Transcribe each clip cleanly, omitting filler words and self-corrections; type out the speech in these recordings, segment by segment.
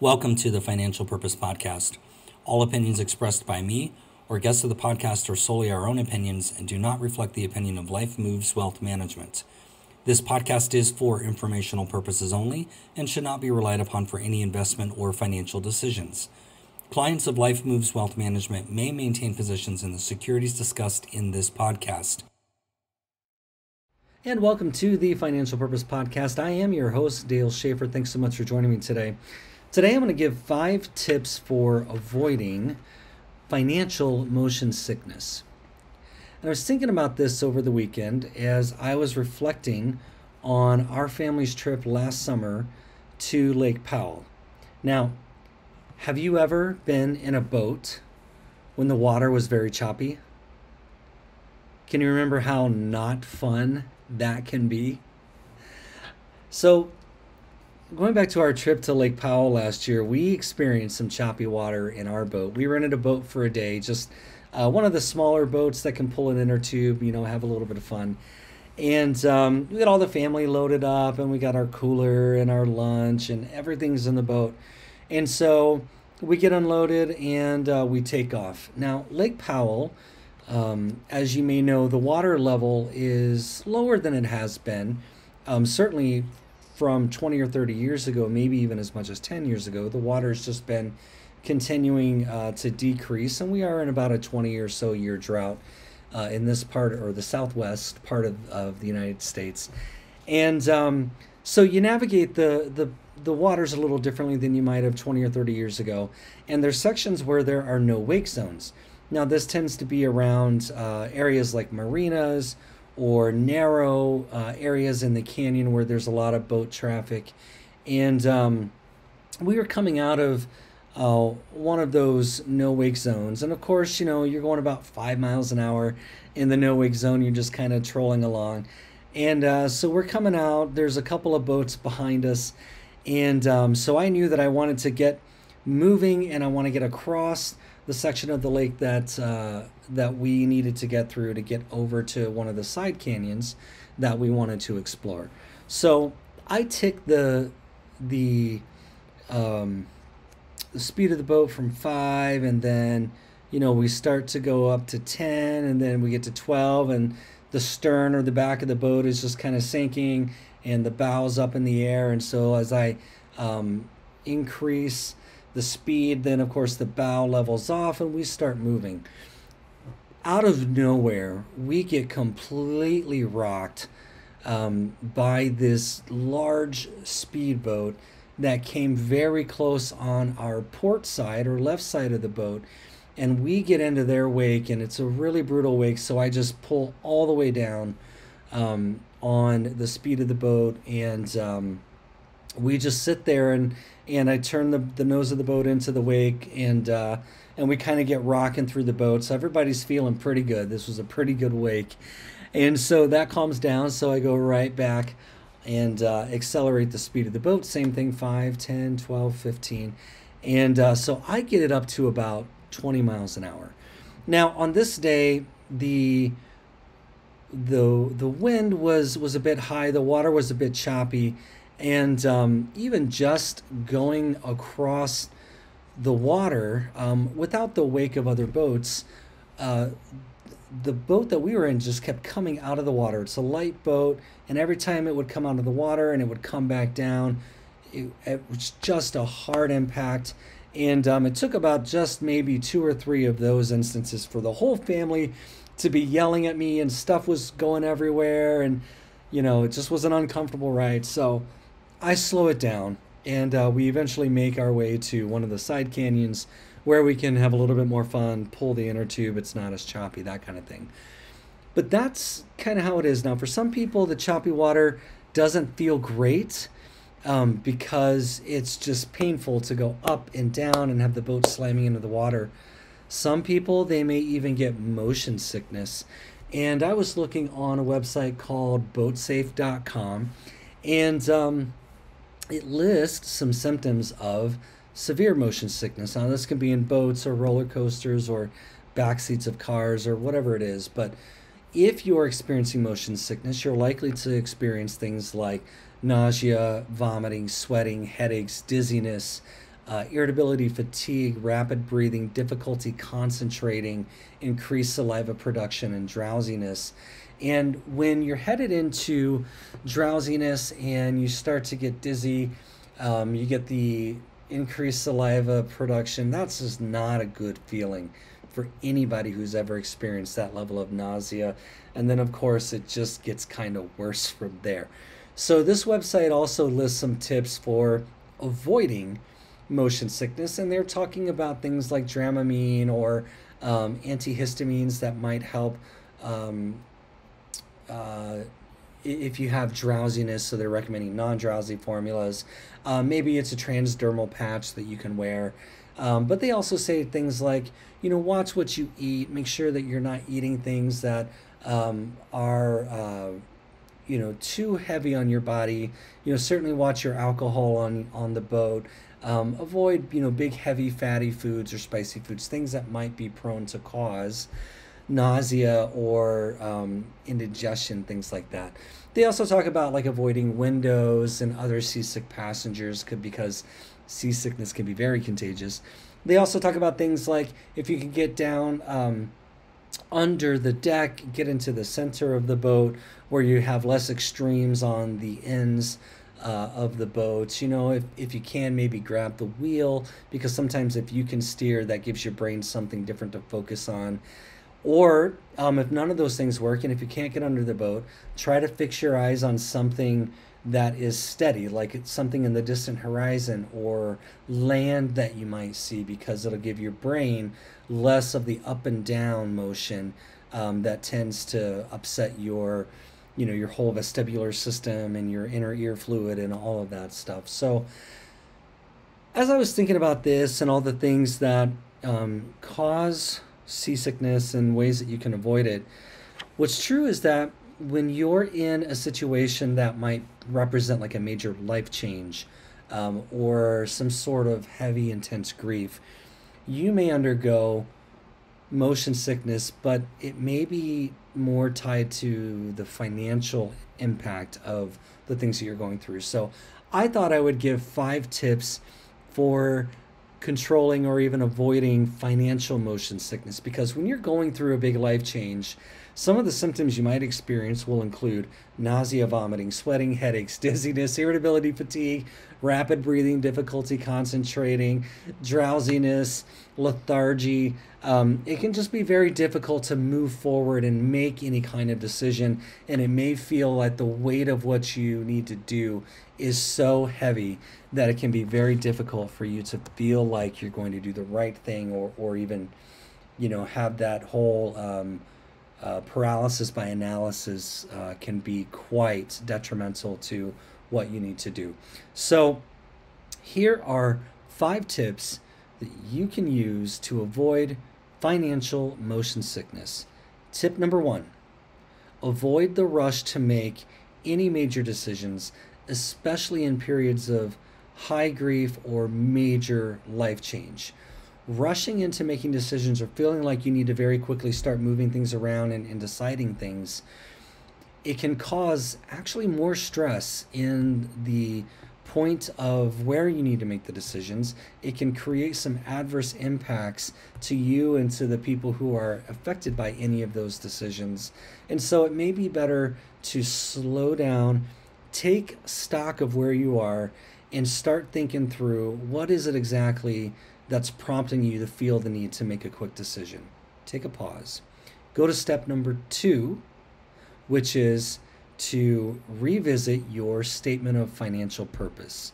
Welcome to the Financial Purpose Podcast. All opinions expressed by me or guests of the podcast are solely our own opinions and do not reflect the opinion of Life Moves Wealth Management. This podcast is for informational purposes only and should not be relied upon for any investment or financial decisions. Clients of Life Moves Wealth Management may maintain positions in the securities discussed in this podcast. And welcome to the Financial Purpose Podcast. I am your host, Dale Schaefer. Thanks so much for joining me today. Today I'm going to give 5 tips for avoiding financial motion sickness. And I was thinking about this over the weekend as I was reflecting on our family's trip last summer to Lake Powell. Now, have you ever been in a boat when the water was very choppy? Can you remember how not fun that can be? So, going back to our trip to Lake Powell last year, we experienced some choppy water in our boat. We rented a boat for a day, just one of the smaller boats that can pull an inner tube, have a little bit of fun. And we got all the family loaded up, and we got our cooler and our lunch, and everything's in the boat. And so we get unloaded, and we take off. Now, Lake Powell, as you may know, the water level is lower than it has been. Certainly from 20 or 30 years ago, maybe even as much as 10 years ago, the water's just been continuing to decrease, and we are in about a 20 or so year drought in this part, or the southwest part of the United States. And so you navigate the waters a little differently than you might have 20 or 30 years ago, and there's sections where there are no wake zones. Now, this tends to be around areas like marinas or narrow areas in the canyon where there's a lot of boat traffic. And we were coming out of one of those no-wake zones. And of course, you're going about 5 miles an hour in the no-wake zone. You're just kind of trolling along. And so we're coming out. There's a couple of boats behind us. And so I knew that I wanted to get moving, and I want to get across the section of the lake that we needed to get through to get over to one of the side canyons that we wanted to explore. So I ticked the speed of the boat from 5, and then we start to go up to 10, and then we get to 12, and the stern or the back of the boat is just kind of sinking, and the bow's up in the air. And so as I increase the speed, then of course the bow levels off and we start moving. Out of nowhere, we get completely rocked by this large speedboat that came very close on our port side or left side of the boat, and we get into their wake, and it's a really brutal wake. So I just pull all the way down on the speed of the boat, and we just sit there, and I turn the nose of the boat into the wake, and we kind of get rocking through the boat. So everybody's feeling pretty good. This was a pretty good wake. And so that calms down. So I go right back and accelerate the speed of the boat. Same thing, 5, 10, 12, 15. And so I get it up to about 20 miles an hour. Now, on this day, the wind was a bit high. The water was a bit choppy. And even just going across the water without the wake of other boats, the boat that we were in just kept coming out of the water. It's a light boat, and every time it would come out of the water and it would come back down, it was just a hard impact. And it took about just maybe 2 or 3 of those instances for the whole family to be yelling at me, and stuff was going everywhere, and it just was an uncomfortable ride. So I slow it down, and we eventually make our way to one of the side canyons where we can have a little bit more fun, pull the inner tube, it's not as choppy, that kind of thing. But that's kind of how it is. Now, for some people, the choppy water doesn't feel great because it's just painful to go up and down and have the boat slamming into the water. Some people, they may even get motion sickness. And I was looking on a website called boatsafe.com, and it lists some symptoms of severe motion sickness. Now, this can be in boats or roller coasters or back seats of cars or whatever it is. But if you're experiencing motion sickness, you're likely to experience things like nausea, vomiting, sweating, headaches, dizziness, irritability, fatigue, rapid breathing, difficulty concentrating, increased saliva production, and drowsiness. And when you're headed into drowsiness and you start to get dizzy, you get the increased saliva production. That's just not a good feeling for anybody who's ever experienced that level of nausea. And then, of course, it just gets kind of worse from there. So this website also lists some tips for avoiding motion sickness, and they're talking about things like Dramamine or antihistamines that might help if you have drowsiness. So they're recommending non-drowsy formulas. Maybe it's a transdermal patch that you can wear. But they also say things like, watch what you eat. Make sure that you're not eating things that are too heavy on your body. Certainly watch your alcohol on the boat. Avoid, big, heavy, fatty foods or spicy foods, things that might be prone to cause nausea or indigestion, things like that. They also talk about like avoiding windows and other seasick passengers because seasickness can be very contagious. They also talk about things like if you can get down under the deck, get into the center of the boat where you have less extremes on the ends of the boat. If you can, maybe grab the wheel, because sometimes if you can steer, that gives your brain something different to focus on. Or if none of those things work, and if you can't get under the boat, try to fix your eyes on something that is steady, like it's something in the distant horizon or land that you might see, because it'll give your brain less of the up and down motion that tends to upset your whole vestibular system and your inner ear fluid and all of that stuff. So as I was thinking about this and all the things that cause seasickness and ways that you can avoid it, what's true is that when you're in a situation that might represent like a major life change or some sort of heavy, intense grief, you may undergo motion sickness, but it may be more tied to the financial impact of the things that you're going through. So I thought I would give 5 tips for controlling or even avoiding financial motion sickness, because when you're going through a big life change, some of the symptoms you might experience will include nausea, vomiting, sweating, headaches, dizziness, irritability, fatigue, rapid breathing, difficulty concentrating, drowsiness, lethargy. It can just be very difficult to move forward and make any kind of decision, and it may feel like the weight of what you need to do is so heavy that it can be very difficult for you to feel like you're going to do the right thing, or even have that whole paralysis by analysis can be quite detrimental to what you need to do. So here are 5 tips that you can use to avoid financial motion sickness. Tip number 1, avoid the rush to make any major decisions, especially in periods of high grief or major life change. Rushing into making decisions or feeling like you need to very quickly start moving things around and deciding things, it can cause actually more stress in the point of where you need to make the decisions. It can create some adverse impacts to you and to the people who are affected by any of those decisions. And so it may be better to slow down, take stock of where you are, and start thinking through what is it exactly that's prompting you to feel the need to make a quick decision. Take a pause. Go to step number 2, which is to revisit your statement of financial purpose.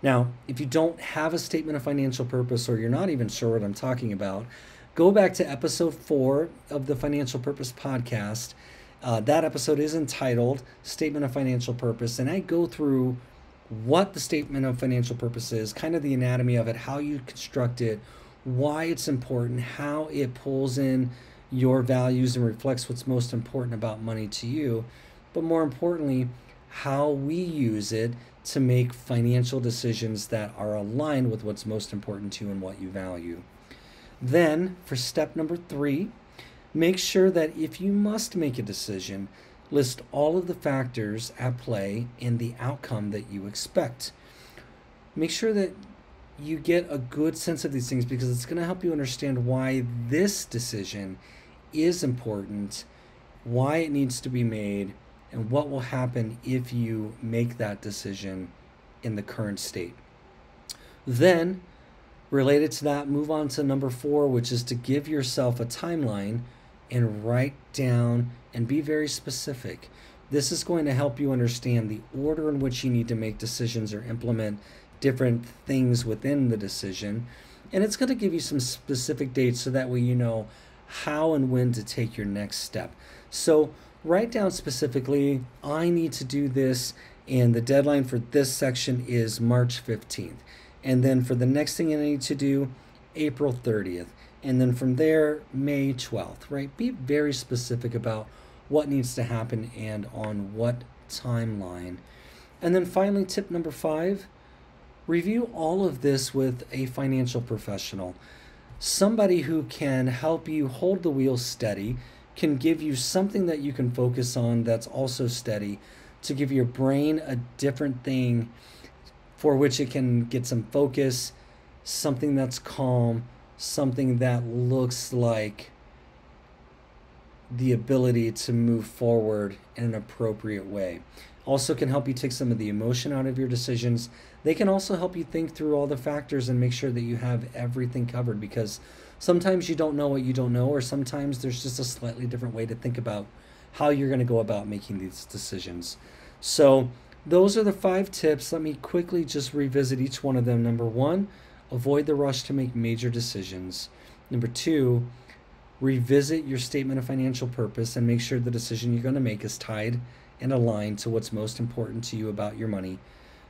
Now, if you don't have a statement of financial purpose, or you're not even sure what I'm talking about, go back to episode 4 of the Financial Purpose podcast. That episode is entitled Statement of Financial Purpose, and I go through what the statement of financial purpose is, kind of the anatomy of it, how you construct it, why it's important, how it pulls in your values and reflects what's most important about money to you, but more importantly, how we use it to make financial decisions that are aligned with what's most important to you and what you value. Then, for step number 3, make sure that if you must make a decision, list all of the factors at play and the outcome that you expect. Make sure that you get a good sense of these things because it's going to help you understand why this decision is important, why it needs to be made, and what will happen if you make that decision in the current state. Then, related to that, move on to number 4, which is to give yourself a timeline and write down and be very specific. This is going to help you understand the order in which you need to make decisions or implement different things within the decision. And it's going to give you some specific dates so that way you know how and when to take your next step. So write down specifically, I need to do this, and the deadline for this section is March 15th. And then for the next thing I need to do, April 30th. And then from there, May 12th, right? Be very specific about what needs to happen and on what timeline. And then finally, tip number 5, review all of this with a financial professional. Somebody who can help you hold the wheel steady, can give you something that you can focus on that's also steady, to give your brain a different thing for which it can get some focus, something that's calm, something that looks like the ability to move forward in an appropriate way. Also can help you take some of the emotion out of your decisions. They can also help you think through all the factors and make sure that you have everything covered, because sometimes you don't know what you don't know, or sometimes there's just a slightly different way to think about how you're going to go about making these decisions. So those are the 5 tips. Let me quickly just revisit each one of them. Number 1, avoid the rush to make major decisions. Number 2, revisit your statement of financial purpose and make sure the decision you're going to make is tied and aligned to what's most important to you about your money.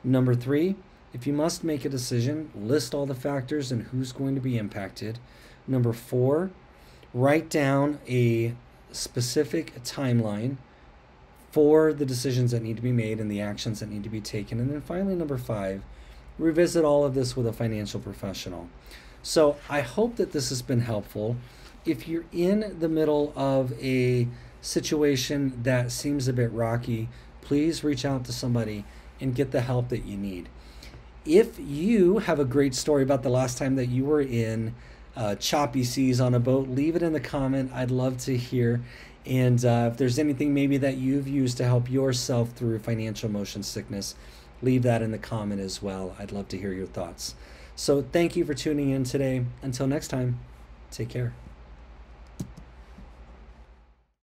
Number 3, if you must make a decision, list all the factors and who's going to be impacted. Number 4, write down a specific timeline for the decisions that need to be made and the actions that need to be taken. And then finally, number 5, revisit all of this with a financial professional. So I hope that this has been helpful. If you're in the middle of a situation that seems a bit rocky, please reach out to somebody and get the help that you need. If you have a great story about the last time that you were in choppy seas on a boat, leave it in the comment. I'd love to hear. And if there's anything maybe that you've used to help yourself through financial motion sickness, leave that in the comment as well. I'd love to hear your thoughts. So thank you for tuning in today. Until next time, take care.